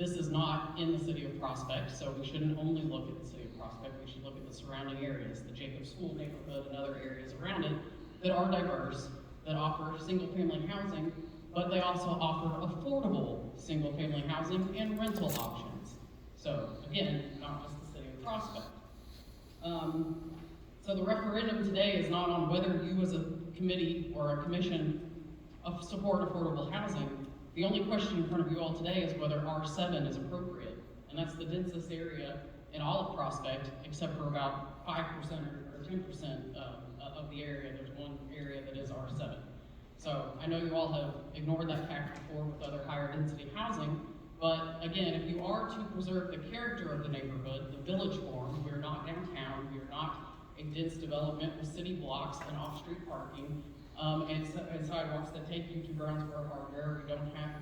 This is not in the city of Prospect, so we shouldn't only look at the city of Prospect, we should look at the surrounding areas, the Jacob School neighborhood and other areas around it that are diverse, that offer single-family housing, but they also offer affordable single-family housing and rental options. So again, not just the city of Prospect. So the referendum today is not on whether you as a committee or a commission support affordable housing. The only question in front of you all today is whether R7 is appropriate. And that's the densest area in all of Prospect, except for about 5% or 10% of the area. There's one area that is R7. So I know you all have ignored that fact before with other higher density housing, but again, if you are to preserve the character of the neighborhood, the village form, we're not downtown, we're not a dense development with city blocks and off-street parking, and sidewalks that take you to Brownsboro Hardware. We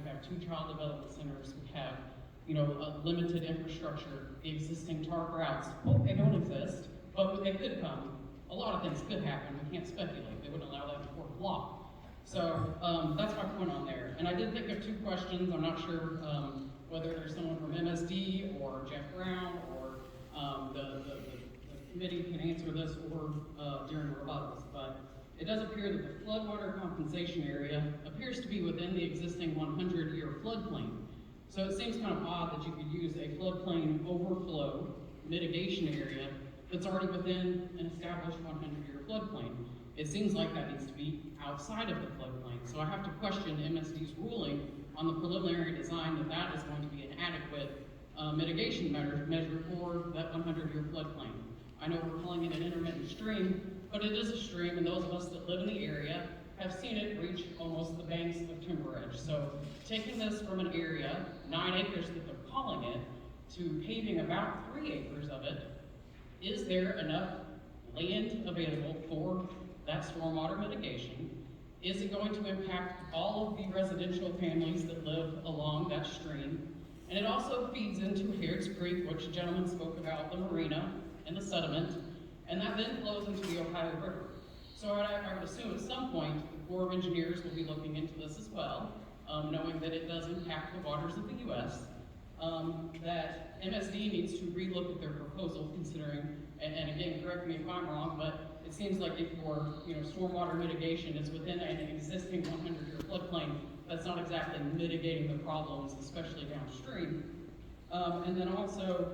have two child development centers, we have, a limited infrastructure, the existing TARP routes. Well, they don't exist, but they could come. A lot of things could happen, we can't speculate. They wouldn't allow that before the law. So that's my point on there. And I did think of two questions. I'm not sure whether there's someone from MSD or Jeff Brown or the committee can answer this or during rebuttals. But it does appear that the floodwater compensation area appears to be within the existing 100-year floodplain. So it seems kind of odd that you could use a floodplain overflow mitigation area that's already within an established 100-year floodplain. It seems like that needs to be outside of the floodplain. So I have to question MSD's ruling on the preliminary design that that is going to be an adequate mitigation measure for that 100-year floodplain. I know we're calling it an intermittent stream, but it is a stream, and those of us that live in the area have seen it reach almost the banks of Timber Edge. So taking this from an area, 9 acres that they're calling it, to paving about 3 acres of it, is there enough land available for that stormwater mitigation? Is it going to impact all of the residential families that live along that stream? And it also feeds into Harrods Creek, which the gentleman spoke about, the marina and the sediment, and that then flows into the Ohio River. So I would assume at some point the Corps of Engineers will be looking into this as well, knowing that it does impact the waters of the U.S., that MSD needs to relook at their proposal considering, and again, correct me if I'm wrong, but it seems like if your stormwater mitigation is within an existing 100-year floodplain, that's not exactly mitigating the problems, especially downstream. And then also,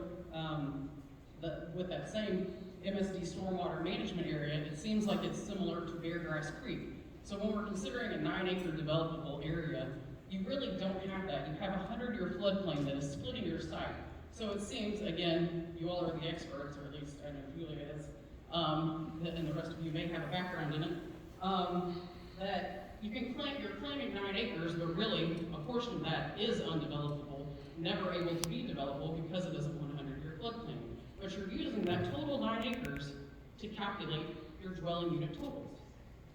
with that same MSD stormwater management area, it seems like it's similar to Beargrass Creek. So when we're considering a 9-acre developable area, you really don't have that. You have a 100-year floodplain that is splitting your site. So it seems, again, you all are the experts, or at least I know Julia is, and the rest of you may have a background in it, that you can claim, you're claiming 9 acres, but really a portion of that is undevelopable, never able to be developable because it is a 100-year floodplain. But you're using that total 9 acres to calculate your dwelling unit totals.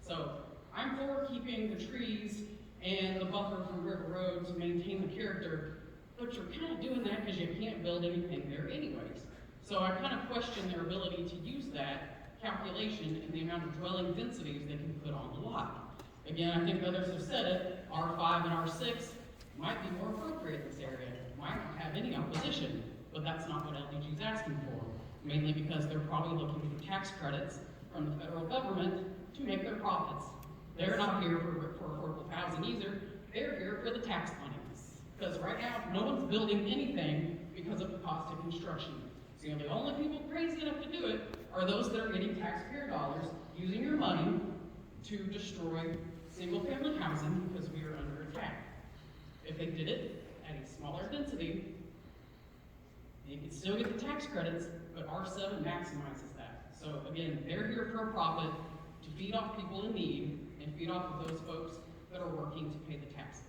So I'm for keeping the trees and the buffer from River Road to maintain the character, but you're kind of doing that because you can't build anything there anyways. So I kind of question their ability to use that calculation and the amount of dwelling densities they can put on the lot. Again, I think others have said it, R5 and R6 might be more appropriate in this area, might not have any opposition, but that's not what LDG is asking for, mainly because they're probably looking for tax credits from the federal government to make their profits. They're not here for affordable housing either, they're here for the tax money. Because right now, no one's building anything because of the cost of construction. So the only people crazy enough to do it are those that are getting taxpayer dollars, using your money to destroy single-family housing because we are under attack. If they did it at a smaller density, you could still get the tax credits, but R7 maximizes that. So again, they're here for a profit to feed off people in need and feed off of those folks that are working to pay the taxes.